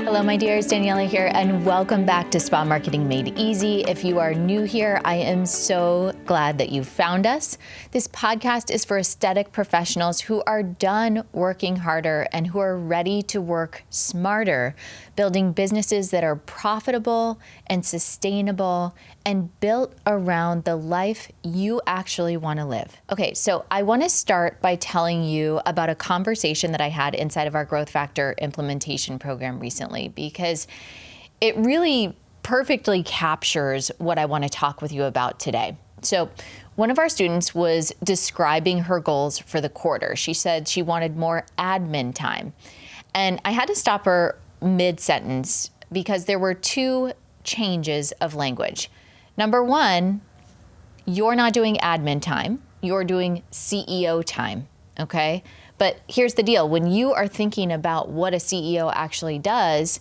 Hello, my dears, Daniela here, and welcome back to Spa Marketing Made Easy. If you are new here, I am so glad that you found us. This podcast is for aesthetic professionals who are done working harder and who are ready to work smarter, building businesses that are profitable and sustainable and built around the life you actually want to live. Okay, so I want to start by telling you about a conversation that I had inside of our Growth Factor implementation program recently, because it really perfectly captures what I want to talk with you about today. So one of our students was describing her goals for the quarter. She said she wanted more admin time. And I had to stop her mid-sentence because there were two changes of language. Number one, you're not doing admin time, you're doing CEO time, okay? But here's the deal. When you are thinking about what a CEO actually does,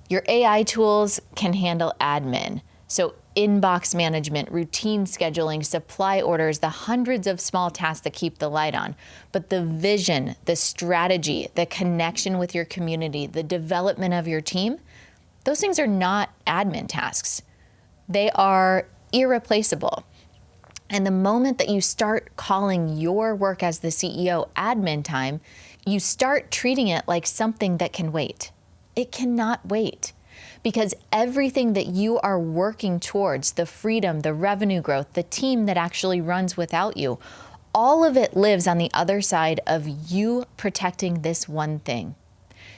your AI tools can handle admin. So inbox management, routine scheduling, supply orders, the hundreds of small tasks that keep the light on. But the vision, the strategy, the connection with your community, the development of your team, those things are not admin tasks. They are irreplaceable. And the moment that you start calling your work as the CEO admin time, you start treating it like something that can wait. It cannot wait, because everything that you are working towards, the freedom, the revenue growth, the team that actually runs without you, all of it lives on the other side of you protecting this one thing.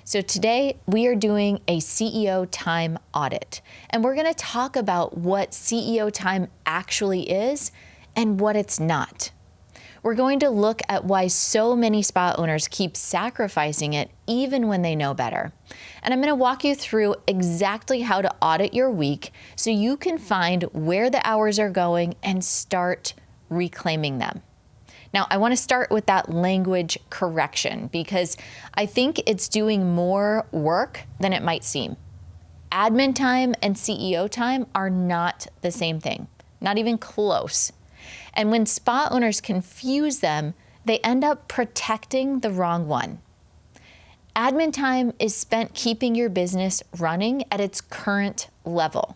So today we are doing a CEO time audit, and we're going to talk about what CEO time actually is and what it's not. We're going to look at why so many spa owners keep sacrificing it even when they know better. And I'm going to walk you through exactly how to audit your week so you can find where the hours are going and start reclaiming them. Now, I want to start with that language correction because I think it's doing more work than it might seem. Admin time and CEO time are not the same thing, not even close. And when spa owners confuse them, they end up protecting the wrong one. Admin time is spent keeping your business running at its current level.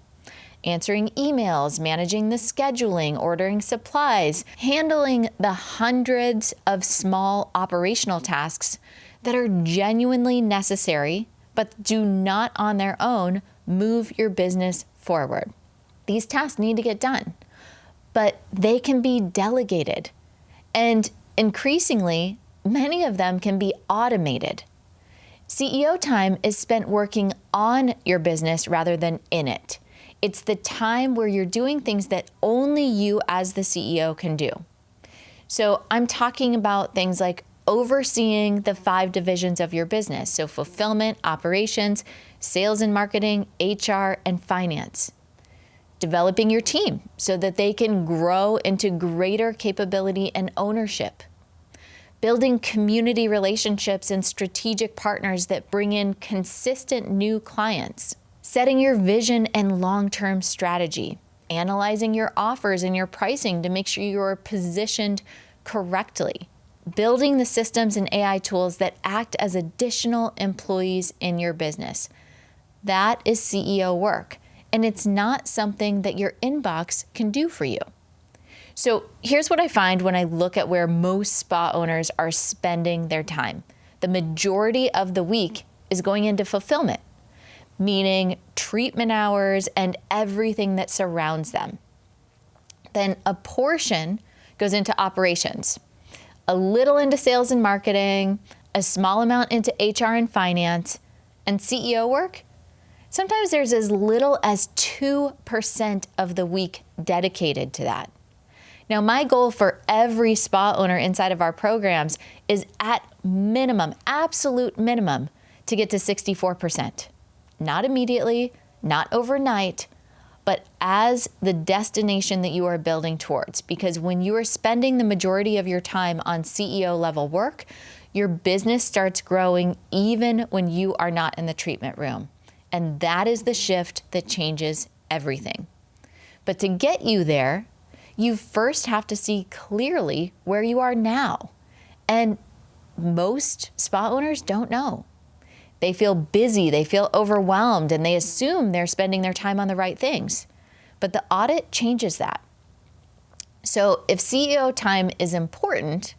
Answering emails, managing the scheduling, ordering supplies, handling the hundreds of small operational tasks that are genuinely necessary, but do not on their own move your business forward. These tasks need to get done, but they can be delegated. And increasingly, many of them can be automated. CEO time is spent working on your business rather than in it. It's the time where you're doing things that only you as the CEO can do. So I'm talking about things like overseeing the 5 divisions of your business. So fulfillment, operations, sales and marketing, HR, and finance. Developing your team so that they can grow into greater capability and ownership. Building community relationships and strategic partners that bring in consistent new clients. Setting your vision and long-term strategy, analyzing your offers and your pricing to make sure you're positioned correctly, building the systems and AI tools that act as additional employees in your business. That is CEO work, and it's not something that your inbox can do for you. So here's what I find when I look at where most spa owners are spending their time. The majority of the week is going into fulfillment, meaning treatment hours and everything that surrounds them. Then a portion goes into operations, a little into sales and marketing, a small amount into HR and finance, and CEO work. Sometimes there's as little as 2% of the week dedicated to that. Now, my goal for every spa owner inside of our programs is at minimum, absolute minimum, to get to 64%. Not immediately, not overnight, but as the destination that you are building towards. Because when you are spending the majority of your time on CEO level work, your business starts growing even when you are not in the treatment room. And that is the shift that changes everything. But to get you there, you first have to see clearly where you are now. And most spa owners don't know. They feel busy, they feel overwhelmed, and they assume they're spending their time on the right things. But the audit changes that. So if CEO time is important,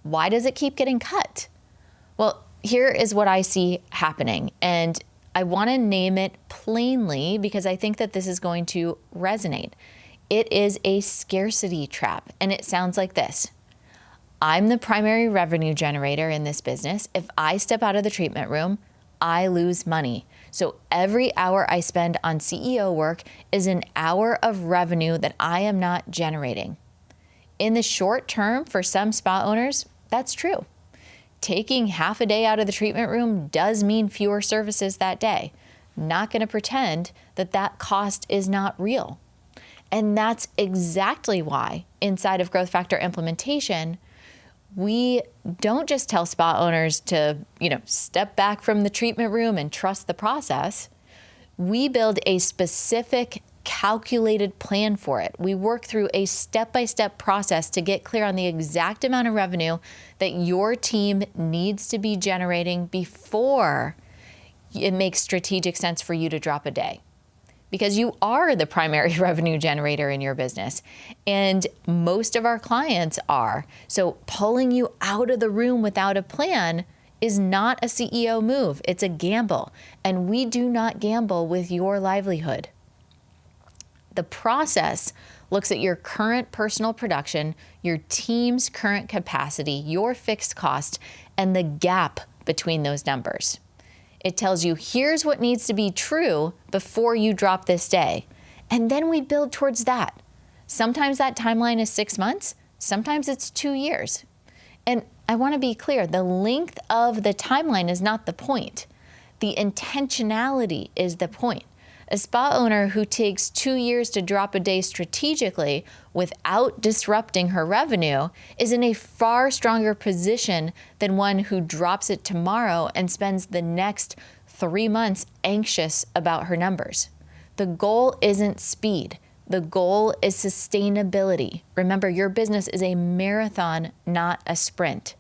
why does it keep getting cut? Well, here is what I see happening, and I want to name it plainly because I think that this is going to resonate. It is a scarcity trap, and it sounds like this. I'm the primary revenue generator in this business. If I step out of the treatment room, I lose money. So every hour I spend on CEO work is an hour of revenue that I am not generating. In the short term, for some spa owners, that's true. Taking half a day out of the treatment room does mean fewer services that day. Not going to pretend that that cost is not real. And that's exactly why inside of Growth Factor implementation, we don't just tell spa owners to, step back from the treatment room and trust the process. We build a specific calculated plan for it. We work through a step-by-step process to get clear on the exact amount of revenue that your team needs to be generating before it makes strategic sense for you to drop a day. Because you are the primary revenue generator in your business, and most of our clients are. So pulling you out of the room without a plan is not a CEO move. It's a gamble, and we do not gamble with your livelihood. The process looks at your current personal production, your team's current capacity, your fixed cost, and the gap between those numbers. It tells you, here's what needs to be true before you drop this day. And then we build towards that. Sometimes that timeline is 6 months. Sometimes it's 2 years. And I want to be clear, the length of the timeline is not the point. The intentionality is the point. A spa owner who takes 2 years to drop a day strategically without disrupting her revenue is in a far stronger position than one who drops it tomorrow and spends the next 3 months anxious about her numbers. The goal isn't speed. The goal is sustainability. Remember, your business is a marathon, not a sprint.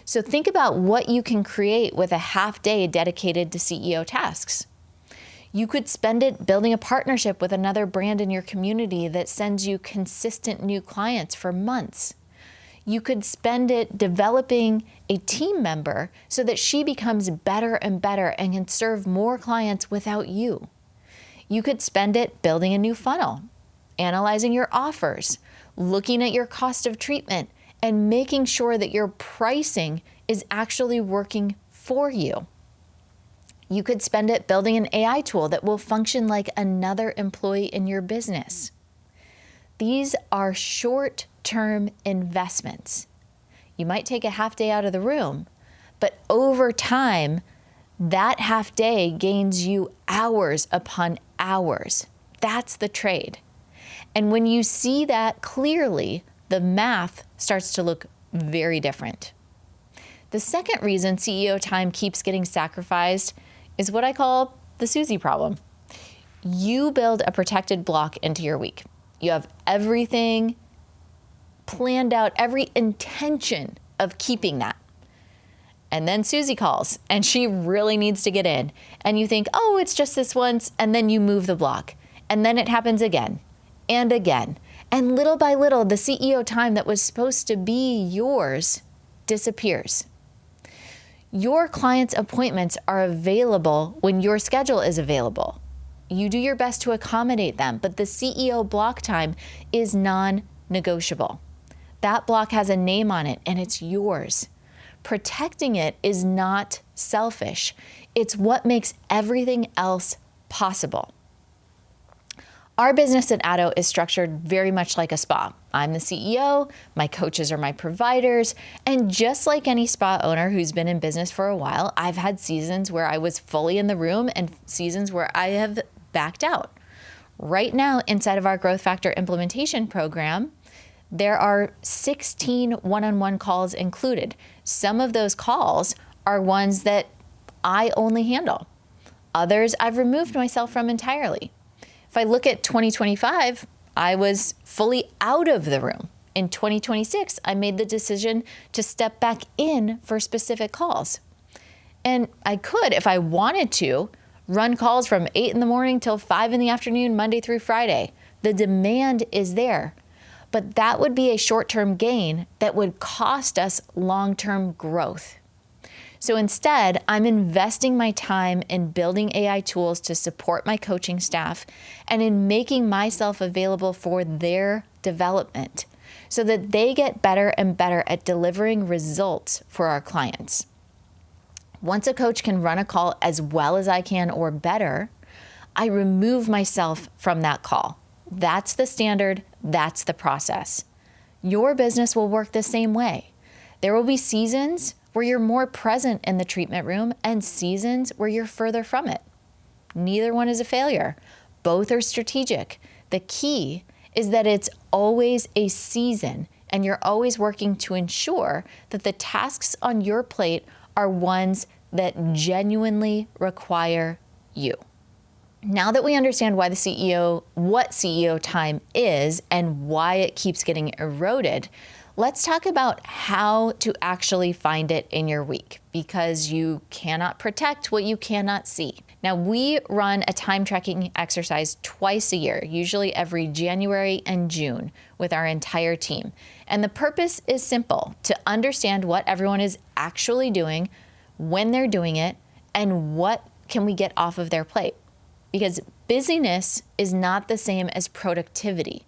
So think about what you can create with a half day dedicated to CEO tasks. You could spend it building a partnership with another brand in your community that sends you consistent new clients for months. You could spend it developing a team member so that she becomes better and better and can serve more clients without you. You could spend it building a new funnel, analyzing your offers, looking at your cost of treatment, and making sure that your pricing is actually working for you. You could spend it building an AI tool that will function like another employee in your business. These are short-term investments. You might take a half day out of the room, but over time, that half day gains you hours upon hours. That's the trade. And when you see that clearly, the math starts to look very different. The second reason CEO time keeps getting sacrificed is what I call the Susie problem. You build a protected block into your week. You have everything planned out, every intention of keeping that. And then Susie calls and she really needs to get in. And you think, oh, it's just this once. And then you move the block. And then it happens again and again. And little by little, the CEO time that was supposed to be yours disappears. Your clients' appointments are available when your schedule is available. You do your best to accommodate them, but the CEO block time is non-negotiable. That block has a name on it and it's yours. Protecting it is not selfish. It's what makes everything else possible. Our business at Addo is structured very much like a spa. I'm the CEO, my coaches are my providers, and just like any spa owner who's been in business for a while, I've had seasons where I was fully in the room and seasons where I have backed out. Right now, inside of our Growth Factor implementation program, there are 16 one-on-one calls included. Some of those calls are ones that I only handle. Others I've removed myself from entirely. If I look at 2025, I was fully out of the room. In 2026, I made the decision to step back in for specific calls. And I could, if I wanted to, run calls from 8 in the morning till 5 in the afternoon, Monday through Friday. The demand is there. But that would be a short-term gain that would cost us long-term growth. So instead, I'm investing my time in building AI tools to support my coaching staff and in making myself available for their development so that they get better and better at delivering results for our clients. Once a coach can run a call as well as I can or better, I remove myself from that call. That's the standard. That's the process. Your business will work the same way. There will be seasons where you're more present in the treatment room and seasons where you're further from it. Neither one is a failure. Both are strategic. The key is that it's always a season and you're always working to ensure that the tasks on your plate are ones that genuinely require you. Now that we understand what CEO time is and why it keeps getting eroded, let's talk about how to actually find it in your week, because you cannot protect what you cannot see. Now, we run a time tracking exercise twice a year, usually every January and June, with our entire team. And the purpose is simple: to understand what everyone is actually doing, when they're doing it, and what can we get off of their plate. Because busyness is not the same as productivity.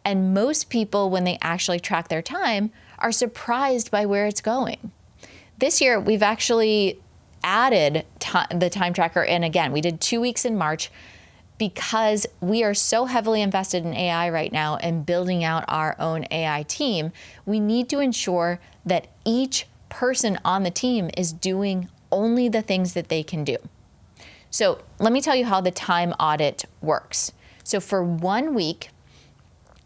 And most people, when they actually track their time, are surprised by where it's going. This year, we've actually added the time tracker in again. We did 2 weeks in March because we are so heavily invested in AI right now and building out our own AI team. We need to ensure that each person on the team is doing only the things that they can do. So let me tell you how the time audit works. So for 1 week,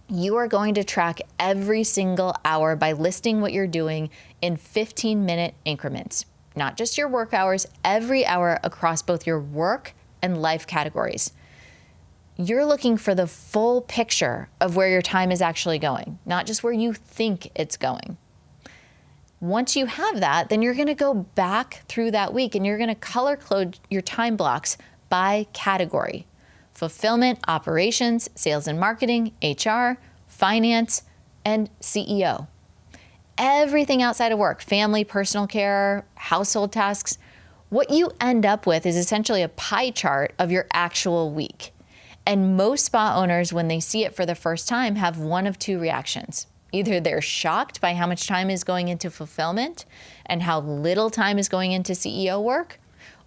you are going to track every single hour by listing what you're doing in 15-minute increments, not just your work hours, every hour across both your work and life categories. You're looking for the full picture of where your time is actually going, not just where you think it's going. Once you have that, then you're going to go back through that week and you're going to color code your time blocks by category: fulfillment, operations, sales and marketing, HR, finance, and CEO. Everything outside of work, family, personal care, household tasks, what you end up with is essentially a pie chart of your actual week. And most spa owners, when they see it for the first time, have one of two reactions. Either they're shocked by how much time is going into fulfillment and how little time is going into CEO work,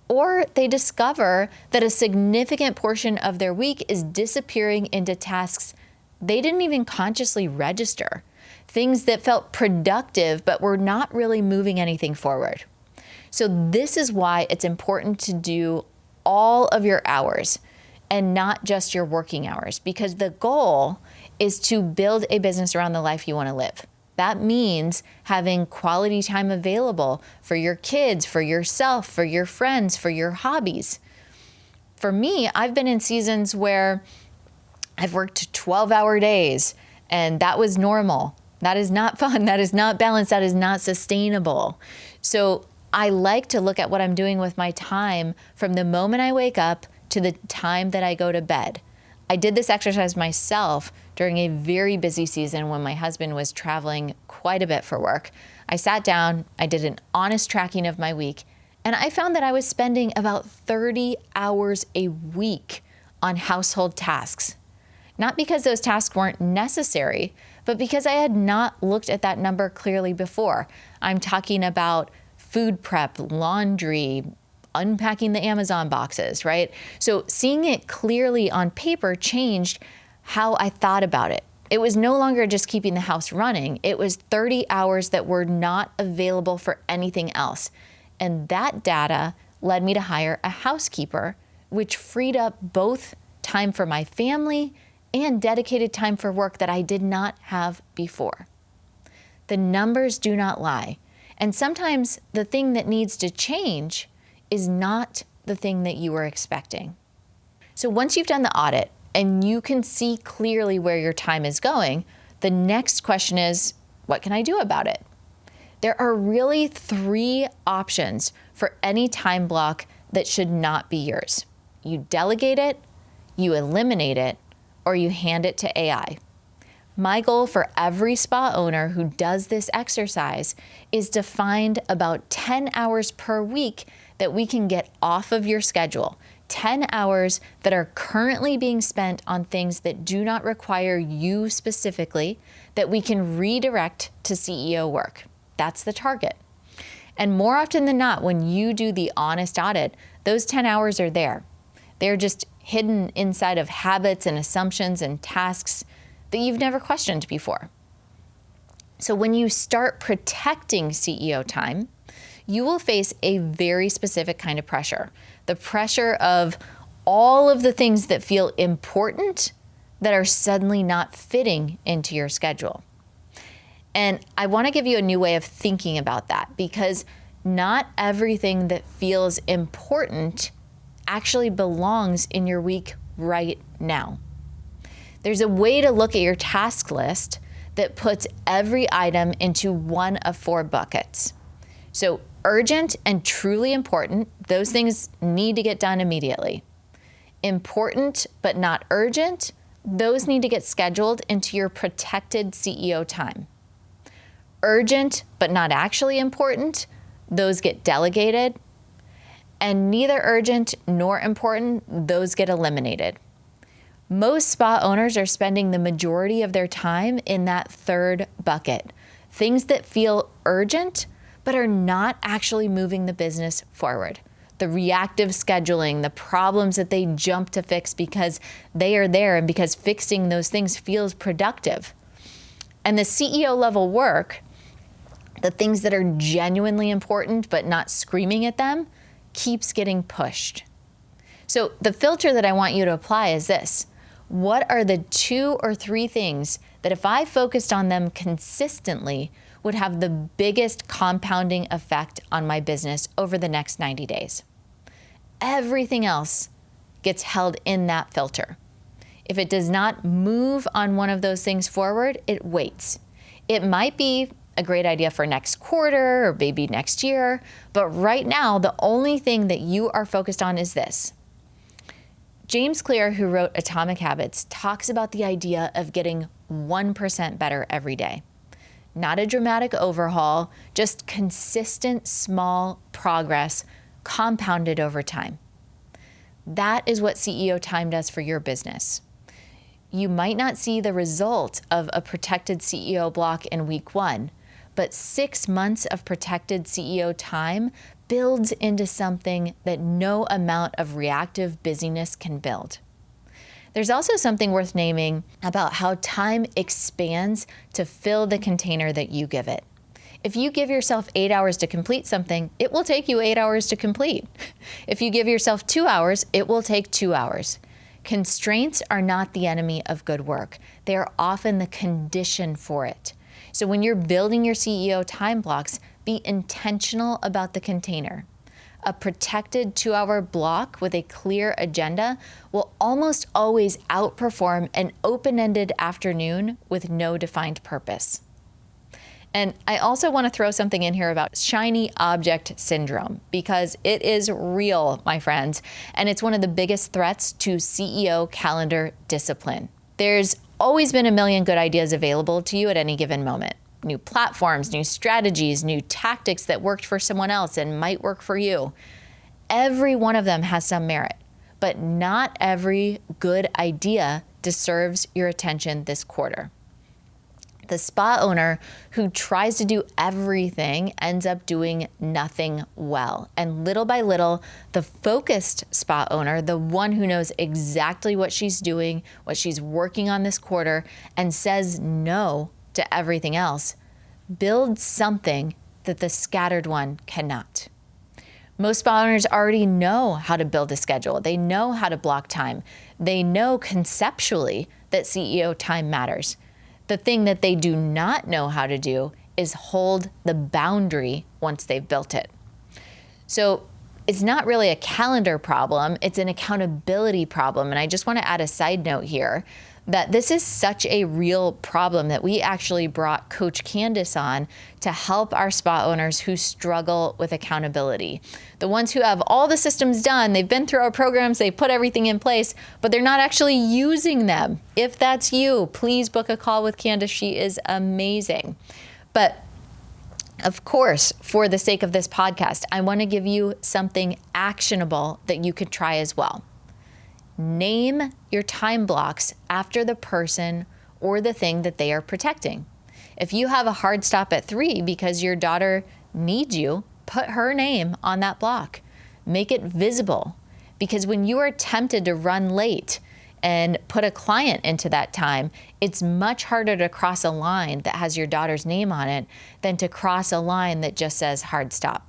or they discover that a significant portion of their week is disappearing into tasks they didn't even consciously register, things that felt productive but were not really moving anything forward. So this is why it's important to do all of your hours and not just your working hours, because the goal is to build a business around the life you want to live. That means having quality time available for your kids, for yourself, for your friends, for your hobbies. For me, I've been in seasons where I've worked 12-hour days, and that was normal. That is not fun. That is not balanced. That is not sustainable. So I like to look at what I'm doing with my time from the moment I wake up to the time that I go to bed. I did this exercise myself during a very busy season when my husband was traveling quite a bit for work. I sat down, I did an honest tracking of my week, and I found that I was spending about 30 hours a week on household tasks. Not because those tasks weren't necessary, but because I had not looked at that number clearly before. I'm talking about food prep, laundry, unpacking the Amazon boxes, right? So seeing it clearly on paper changed how I thought about it. It was no longer just keeping the house running. It was 30 hours that were not available for anything else. And that data led me to hire a housekeeper, which freed up both time for my family and dedicated time for work that I did not have before. The numbers do not lie. And sometimes the thing that needs to change is not the thing that you were expecting. So once you've done the audit and you can see clearly where your time is going, the next question is, what can I do about it? There are really 3 options for any time block that should not be yours. You delegate it, you eliminate it, or you hand it to AI. My goal for every spa owner who does this exercise is to find about 10 hours per week that we can get off of your schedule. 10 hours that are currently being spent on things that do not require you specifically, that we can redirect to CEO work. That's the target. And more often than not, when you do the honest audit, those 10 hours are there. They're just hidden inside of habits and assumptions and tasks that you've never questioned before. So when you start protecting CEO time, you will face a very specific kind of pressure. The pressure of all of the things that feel important that are suddenly not fitting into your schedule. And I want to give you a new way of thinking about that, because not everything that feels important actually belongs in your week right now. There's a way to look at your task list that puts every item into one of 4 buckets. So urgent and truly important, those things need to get done immediately. Important but not urgent, those need to get scheduled into your protected CEO time. Urgent but not actually important, those get delegated. And neither urgent nor important, those get eliminated. Most spa owners are spending the majority of their time in that 3rd bucket. Things that feel urgent, but are not actually moving the business forward. The reactive scheduling, the problems that they jump to fix because they are there and because fixing those things feels productive. And the CEO level work, the things that are genuinely important but not screaming at them, keeps getting pushed. So the filter that I want you to apply is this. What are the 2 or 3 things that if I focused on them consistently would have the biggest compounding effect on my business over the next 90 days? Everything else gets held in that filter. If it does not move on one of those things forward, it waits. It might be a great idea for next quarter or maybe next year, but right now, the only thing that you are focused on is this. James Clear, who wrote Atomic Habits, talks about the idea of getting 1% better every day. Not a dramatic overhaul, just consistent small progress compounded over time. That is what CEO time does for your business. You might not see the result of a protected CEO block in week 1, but 6 months of protected CEO time builds into something that no amount of reactive busyness can build. There's also something worth naming about how time expands to fill the container that you give it. If you give yourself 8 hours to complete something, it will take you 8 hours to complete. If you give yourself 2 hours, it will take 2 hours. Constraints are not the enemy of good work. They are often the condition for it. So when you're building your CEO time blocks, be intentional about the container. A protected 2-hour block with a clear agenda will almost always outperform an open-ended afternoon with no defined purpose. And I also want to throw something in here about shiny object syndrome, because it is real, my friends, and it's one of the biggest threats to CEO calendar discipline. There's always been a million good ideas available to you at any given moment. New platforms, new strategies, new tactics that worked for someone else and might work for you. Every one of them has some merit, but not every good idea deserves your attention this quarter. The spa owner who tries to do everything ends up doing nothing well. And little by little, the focused spa owner, the one who knows exactly what she's doing, what she's working on this quarter, and says no to everything else, builds something that the scattered one cannot. Most spa owners already know how to build a schedule. They know how to block time. They know conceptually that CEO time matters. The thing that they do not know how to do is hold the boundary once they've built it. So it's not really a calendar problem, it's an accountability problem. And I just want to add a side note here. that this is such a real problem that we actually brought Coach Candace on to help our spa owners who struggle with accountability. The ones who have all the systems done, they've been through our programs, they put everything in place, but they're not actually using them. If that's you, please book a call with Candace. She is amazing. But of course, for the sake of this podcast, I want to give you something actionable that you could try as well. Name your time blocks after the person or the thing that they are protecting. If you have a hard stop at 3 because your daughter needs you, put her name on that block. Make it visible, because when you are tempted to run late and put a client into that time, it's much harder to cross a line that has your daughter's name on it than to cross a line that just says hard stop.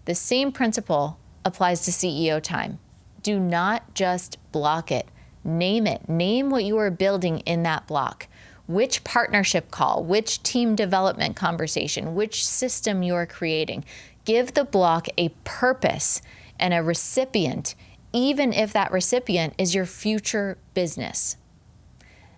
The same principle applies to CEO time. Do not just block it. Name it. Name what you are building in that block. Which partnership call, which team development conversation, which system you are creating. Give the block a purpose and a recipient, even if that recipient is your future business.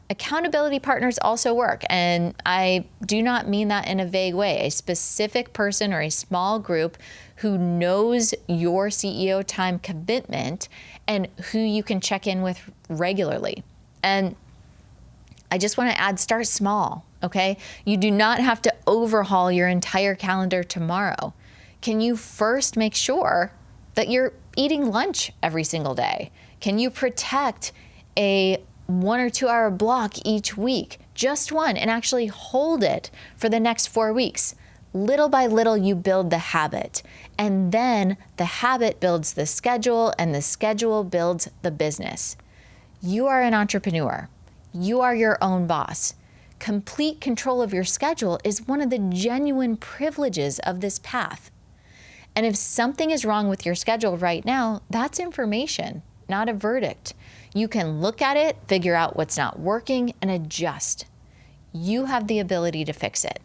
Accountability partners also work, and I do not mean that in a vague way. A specific person or a small group who knows your CEO time commitment and who you can check in with regularly. And I just want to add, start small, okay? You do not have to overhaul your entire calendar tomorrow. Can you first make sure that you're eating lunch every single day? Can you protect a 1 or 2 hour block each week, just one, and actually hold it for the next 4 weeks? Little by little, you build the habit, and then the habit builds the schedule, and the schedule builds the business. You are an entrepreneur. You are your own boss. Complete control of your schedule is one of the genuine privileges of this path. And if something is wrong with your schedule right now, that's information, not a verdict. You can look at it, figure out what's not working, and adjust. You have the ability to fix it.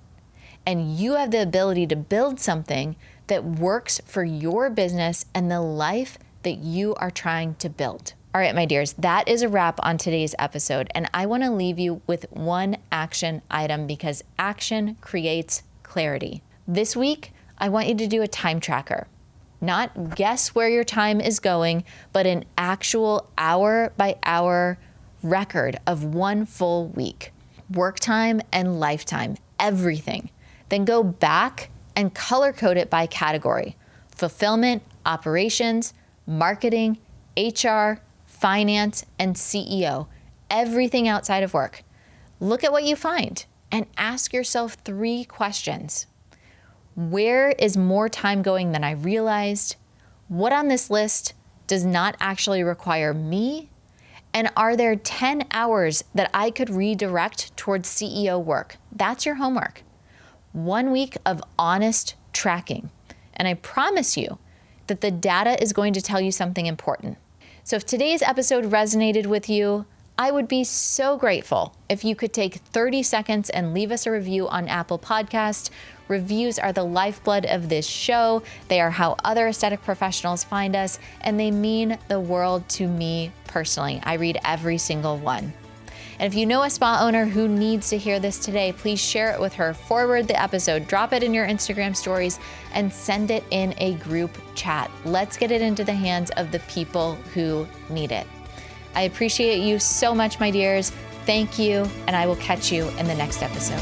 And you have the ability to build something that works for your business and the life that you are trying to build. All right, my dears, that is a wrap on today's episode. And I want to leave you with one action item, because action creates clarity. This week, I want you to do a time tracker. Not guess where your time is going, but an actual hour by hour record of one full week. Work time and lifetime, everything. Then go back and color code it by category: fulfillment, operations, marketing, HR, finance, and CEO. Everything outside of work. Look at what you find and ask yourself 3 questions. Where is more time going than I realized? What on this list does not actually require me? And are there 10 hours that I could redirect towards CEO work? That's your homework. 1 week of honest tracking. And I promise you that the data is going to tell you something important. So if today's episode resonated with you, I would be so grateful if you could take 30 seconds and leave us a review on Apple Podcast. Reviews are the lifeblood of this show. They are how other aesthetic professionals find us, and they mean the world to me personally. I read every single one. And if you know a spa owner who needs to hear this today, please share it with her. Forward the episode, drop it in your Instagram stories, and send it in a group chat. Let's get it into the hands of the people who need it. I appreciate you so much, my dears. Thank you, and I will catch you in the next episode.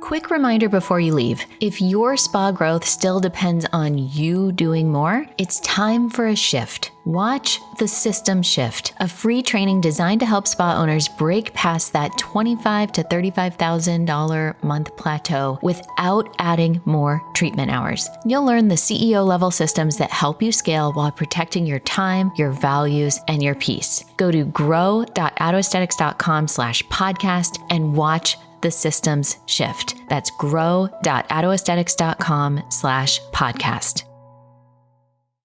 Quick reminder before you leave, if your spa growth still depends on you doing more, it's time for a shift. Watch The System Shift, a free training designed to help spa owners break past that $25,000 to $35,000 month plateau without adding more treatment hours. You'll learn the CEO level systems that help you scale while protecting your time, your values, and your peace. Go to grow.autoaesthetics.com/podcast and watch The Systems Shift. That's grow.autoaesthetics.com/podcast.